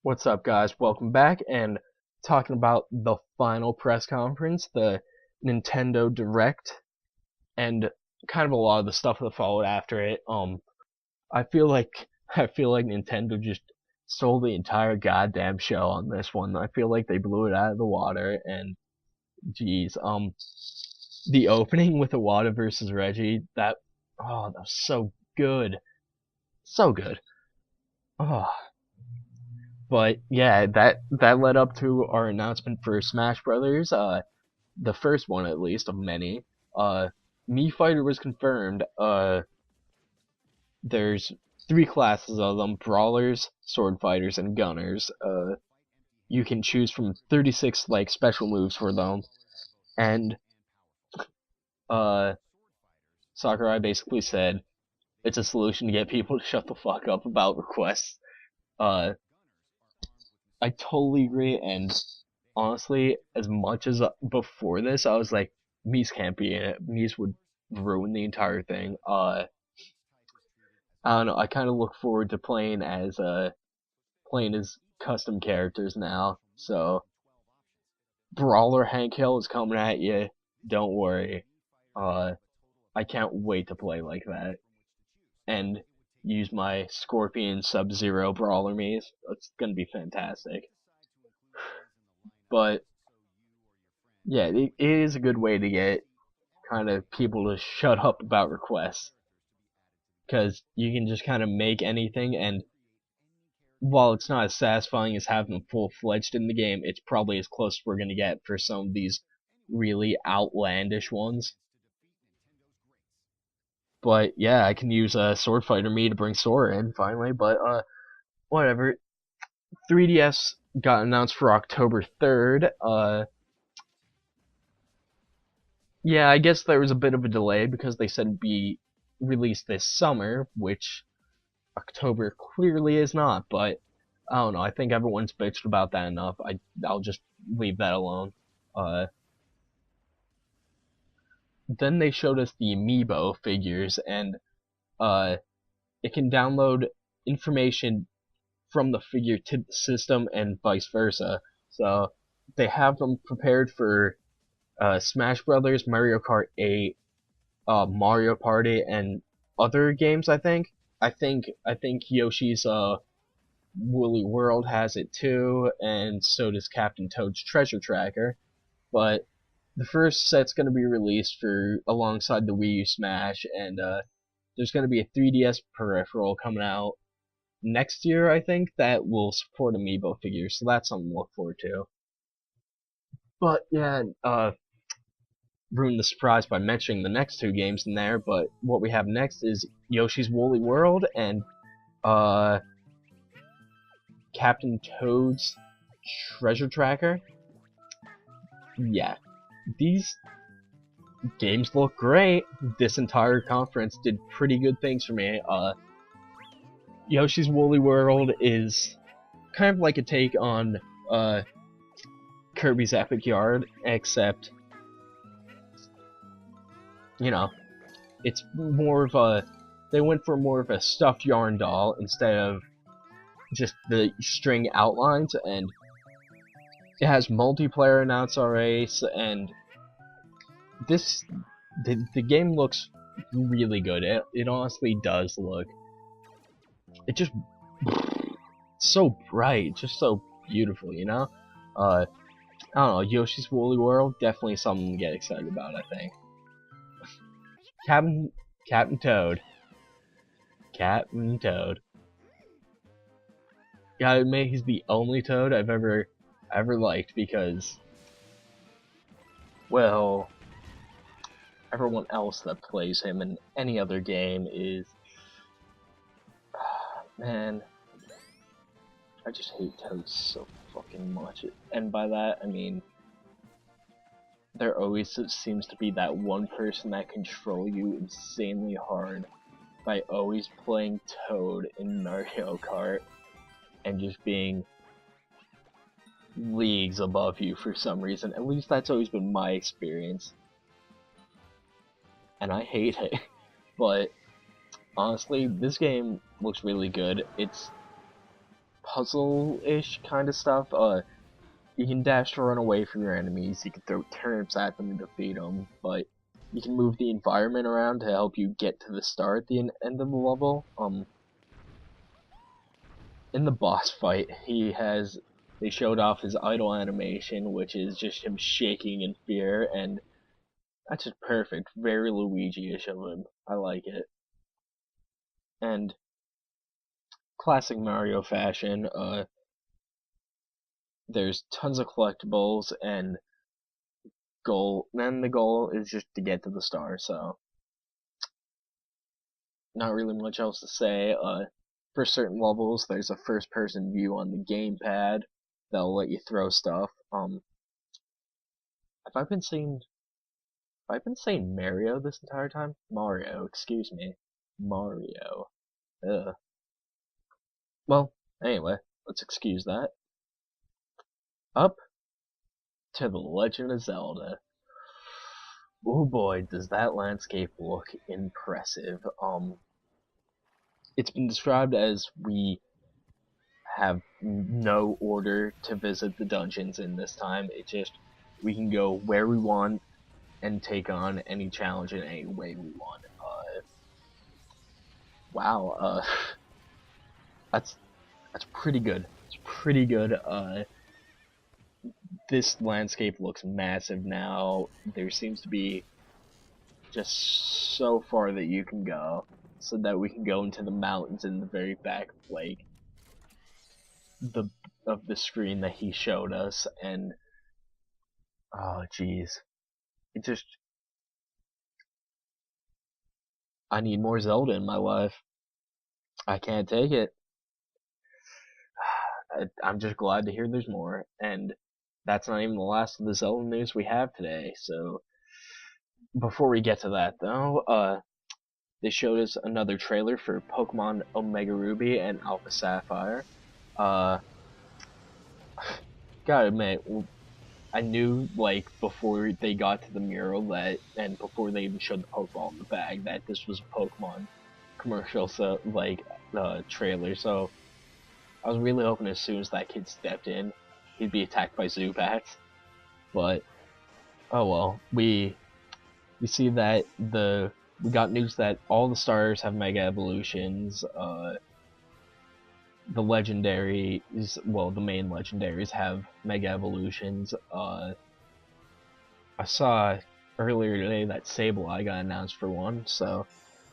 What's up, guys? Welcome back and talking about the final press conference, the Nintendo Direct, and kind of a lot of the stuff that followed after it. I feel like I feel like Nintendo just stole the entire goddamn show on this one. I feel like they blew it out of the water, and geez, the opening with Iwata versus Reggie, that was so good, so good. Oh, but yeah, that led up to our announcement for Smash Brothers. The first one at least of many. Uh, Mii Fighter was confirmed. There's three classes of them: brawlers, sword fighters, and gunners. You can choose from 36 like special moves for them, and uh, Sakurai basically said it's a solution to get people to shut the fuck up about requests. Uh, I totally agree, and honestly, as much as before this, I was like, Mies can't be in it. Mies would ruin the entire thing. I don't know. I kind of look forward to playing as custom characters now. So, Brawler Hank Hill is coming at you. Don't worry. Uh, I can't wait to play like that and use my Scorpion Sub-Zero Brawler Mies. It's gonna be fantastic. But yeah, it is a good way to get kind of people to shut up about requests, because you can just kind of make anything, and while it's not as satisfying as having them full-fledged in the game, it's probably as close as we're going to get for some of these really outlandish ones. But yeah, I can use Sword Fighter Mii to bring Sora in finally, but whatever. 3DS got announced for October 3rd. Yeah, I guess there was a bit of a delay because they said it'd be released this summer, which October clearly is not, but I don't know. I think everyone's bitched about that enough. I'll just leave that alone. Uh, then they showed us the amiibo figures, and uh, it can download information from the figure to the system and vice versa. So they have them prepared for Smash Brothers, Mario Kart 8, Mario Party, and other games. I think Yoshi's Woolly World has it too, and so does Captain Toad's Treasure Tracker. But the first set's going to be released for alongside the Wii U Smash, and there's going to be a 3DS peripheral coming out next year, I think, that will support amiibo figures. So that's something to look forward to. But yeah, ruined the surprise by mentioning the next two games in there. But what we have next is Yoshi's Woolly World and uh, Captain Toad's Treasure Tracker. Yeah, these games look great. This entire conference did pretty good things for me. Yoshi's Woolly World is kind of like a take on Kirby's Epic Yarn, except, you know, it's more of a, they went for more of a stuffed yarn doll instead of just the string outlines, and it has multiplayer announced already, and the game looks really good. It honestly does look, it just so bright, just so beautiful, you know? I don't know, Yoshi's Woolly World, definitely something to get excited about, I think. Captain Toad. Captain Toad. Gotta admit, he's the only Toad I've ever liked, because, well, everyone else that plays him in any other game is, man, I just hate Toad so fucking much. And by that, I mean, there always seems to be that one person that control you insanely hard by always playing Toad in Mario Kart and just being leagues above you for some reason. At least that's always been my experience. And I hate it. But honestly, this game looks really good. puzzle-ish kind of stuff. You can dash to run away from your enemies, you can throw turnips at them to defeat them, but you can move the environment around to help you get to the start at the end of the level. In the boss fight, they showed off his idle animation, which is just him shaking in fear, and that's just perfect. Very Luigi-ish of him. I like it. And classic Mario fashion, there's tons of collectibles, and the goal is just to get to the star, so not really much else to say. For certain levels, there's a first-person view on the gamepad that'll let you throw stuff. Have I been saying Mario this entire time? Mario, excuse me. Mario. Ugh. Well, anyway, let's excuse that. Up to The Legend of Zelda. Oh boy, does that landscape look impressive. It's been described as we have no order to visit the dungeons in this time. We can go where we want and take on any challenge in any way we want. Wow, that's pretty good. It's pretty good. This landscape looks massive now. There seems to be just so far that you can go, so that we can go into the mountains in the very back, like of the screen that he showed us, and oh jeez, I need more Zelda in my life. I can't take it. I'm just glad to hear there's more, and that's not even the last of the Zelda news we have today. So before we get to that, though, they showed us another trailer for Pokemon Omega Ruby and Alpha Sapphire. Gotta admit, I knew, like, before they got to the mural and before they even showed the Pokeball in the bag, that this was a Pokemon commercial, so, like, trailer, so I was really hoping as soon as that kid stepped in, he'd be attacked by Zubats. But, oh well, we see that we got news that all the starters have Mega Evolutions. The legendaries, well, the main legendaries have Mega Evolutions. I saw earlier today that Sableye got announced for one, so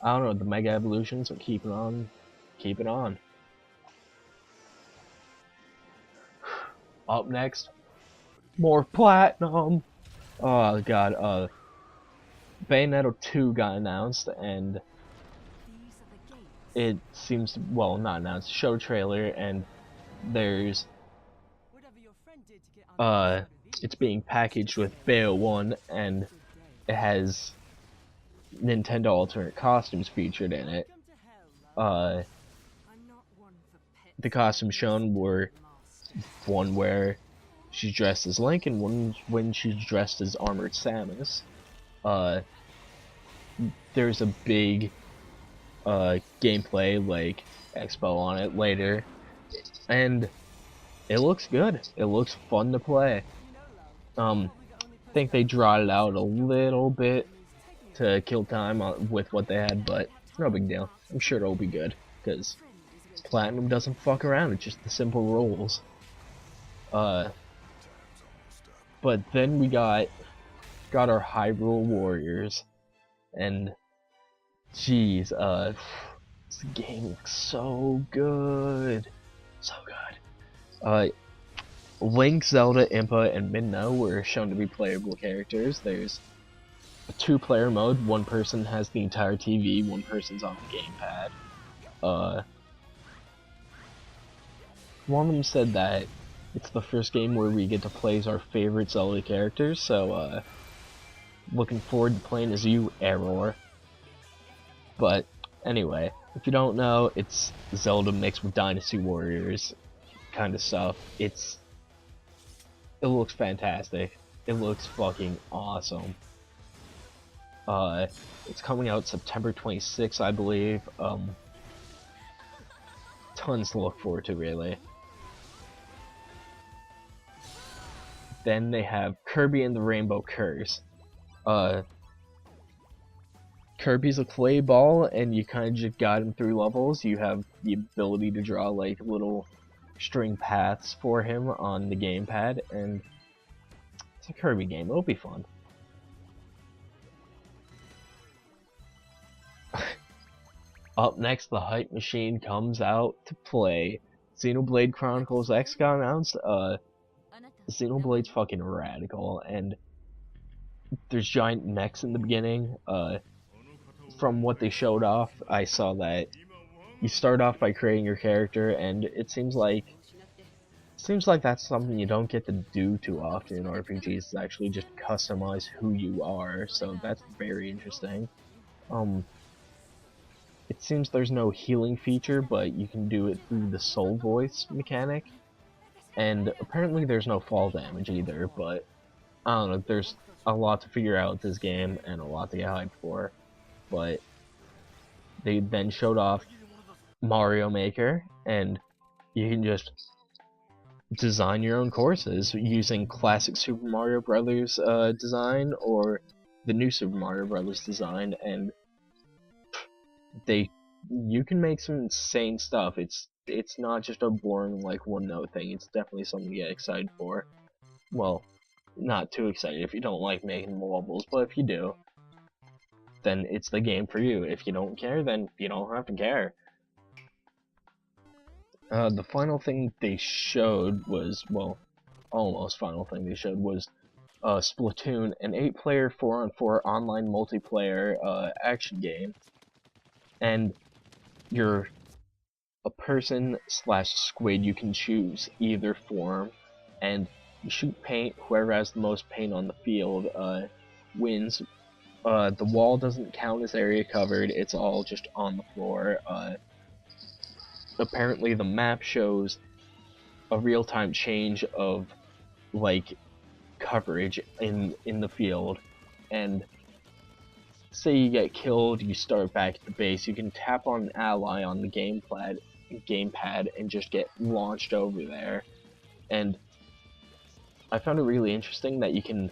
I don't know, the Mega Evolutions are keeping on. Up next, more Platinum! Oh god, Bayonetta 2 got announced, and it seems to, well, not announced, show trailer, and there's, it's being packaged with Bayo 1, and it has Nintendo alternate costumes featured in it. The costumes shown were one where she's dressed as Link, and one when she's dressed as Armored Samus. There's a big gameplay like expo on it later, and it looks good. It looks fun to play. I think they draw it out a little bit to kill time with what they had, but no big deal. I'm sure it'll be good, because Platinum doesn't fuck around, it's just the simple rules. But then we got our Hyrule Warriors, and jeez, this game looks so good. So good. Link, Zelda, Impa, and Midna were shown to be playable characters. There's a 2-player mode. One person has the entire TV, one person's on the gamepad. One of them said that it's the first game where we get to play as our favorite Zelda characters, so looking forward to playing as you, Error. But anyway, if you don't know, it's Zelda mixed with Dynasty Warriors kind of stuff. It looks fantastic. It looks fucking awesome. It's coming out September 26th, I believe. Tons to look forward to, really. Then they have Kirby and the Rainbow Curse. Kirby's a clay ball, and you kind of just guide him through levels. You have the ability to draw like little string paths for him on the gamepad, and it's a Kirby game. It'll be fun. Up next, the hype machine comes out to play. Xenoblade Chronicles X got announced. Xenoblade's fucking radical, and there's giant mechs in the beginning. From what they showed off, I saw that you start off by creating your character, and it seems like that's something you don't get to do too often in RPGs, to actually just customize who you are. So that's very interesting. It seems there's no healing feature, but you can do it through the soul voice mechanic. And apparently there's no fall damage either, but I don't know, there's a lot to figure out with this game and a lot to get hyped for. But they then showed off Mario Maker, and you can just design your own courses using classic Super Mario Brothers design or the new Super Mario Brothers design, and you can make some insane stuff. It's not just a boring like one note thing. It's definitely something to get excited for. Well, not too excited if you don't like making levels, but if you do, then it's the game for you. If you don't care, then you don't have to care. The final thing they showed was, well, almost final thing they showed was Splatoon, an 8-player 4-on-4 online multiplayer action game. And you're a person / squid. You can choose either form, and you shoot paint. Whoever has the most paint on the field wins. The wall doesn't count as area covered, it's all just on the floor. Apparently the map shows a real-time change of like coverage in the field, and say you get killed, you start back at the base, you can tap on an ally on the gamepad and just get launched over there. And I found it really interesting that you can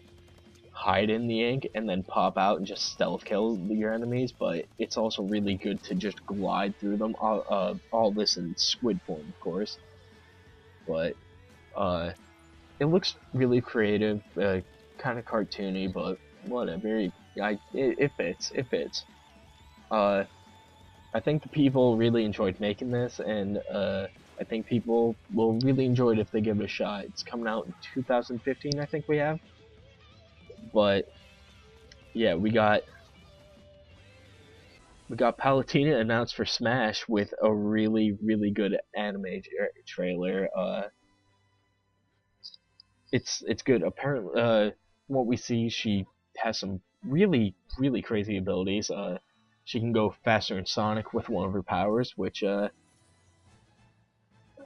hide in the ink and then pop out and just stealth kill your enemies, but it's also really good to just glide through them. All this in squid form, of course. But it looks really creative, kind of cartoony, but whatever. It fits. It fits. I think the people really enjoyed making this, and I think people will really enjoy it if they give it a shot. It's coming out in 2015, I think we have. But yeah, we got Palutena announced for Smash with a really good anime trailer. It's good. Apparently, what we see, she has some really crazy abilities. She can go faster than Sonic with one of her powers, which I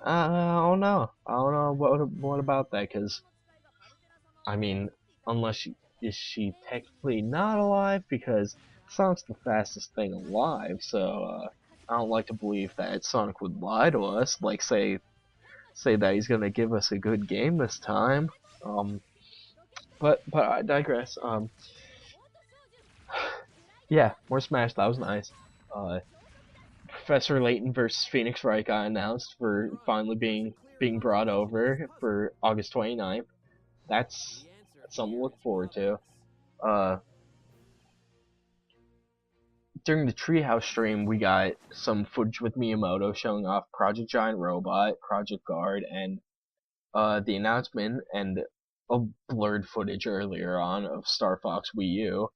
don't know. I don't know what about that, because I mean, unless is she technically not alive, because Sonic's the fastest thing alive, so I don't like to believe that Sonic would lie to us, like say that he's gonna give us a good game this time. But I digress. Yeah, more Smash. That was nice. Professor Layton versus Phoenix Wright got announced for finally being brought over for August 29th. That's something to look forward to. During the Treehouse stream, we got some footage with Miyamoto showing off Project Giant Robot, Project Guard, and the announcement and a blurred footage earlier on of Star Fox Wii U,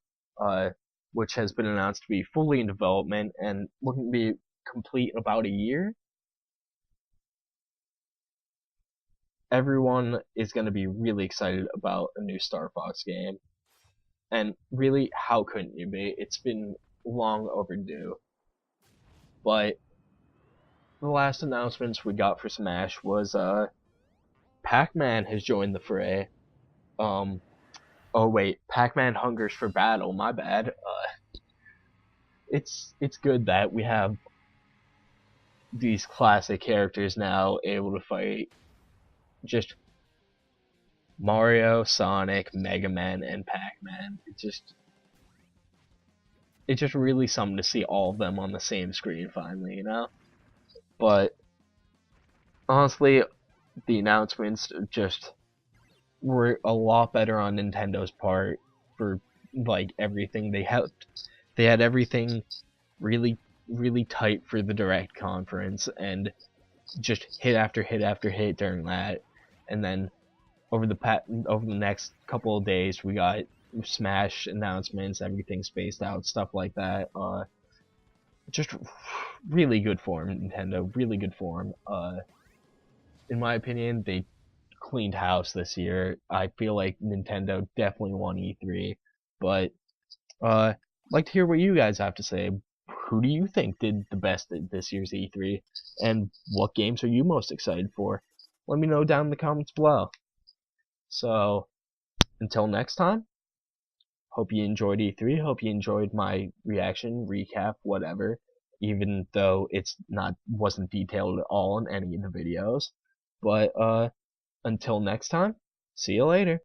which has been announced to be fully in development and looking to be complete in about a year. Everyone is going to be really excited about a new Star Fox game. And really, how couldn't you be? It's been long overdue. But the last announcements we got for Smash was Pac-Man has joined the fray. Oh wait, Pac-Man hungers for battle, my bad. It's good that we have these classic characters now able to fight. Just Mario, Sonic, Mega Man, and Pac-Man. It's just really something to see all of them on the same screen finally, you know? But honestly, the announcements just were a lot better on Nintendo's part for like everything. They had everything really really tight for the Direct conference, and just hit after hit after hit during that. And then over the next couple of days, we got Smash announcements, everything spaced out, stuff like that. Just really good form, Nintendo. Really good form. In my opinion, they cleaned house this year. I feel like Nintendo definitely won E3, but I'd like to hear what you guys have to say. Who do you think did the best at this year's E3, and what games are you most excited for? Let me know down in the comments below. So, until next time, hope you enjoyed E3. Hope you enjoyed my reaction, recap, whatever. Even though wasn't detailed at all in any of the videos. But until next time, see you later.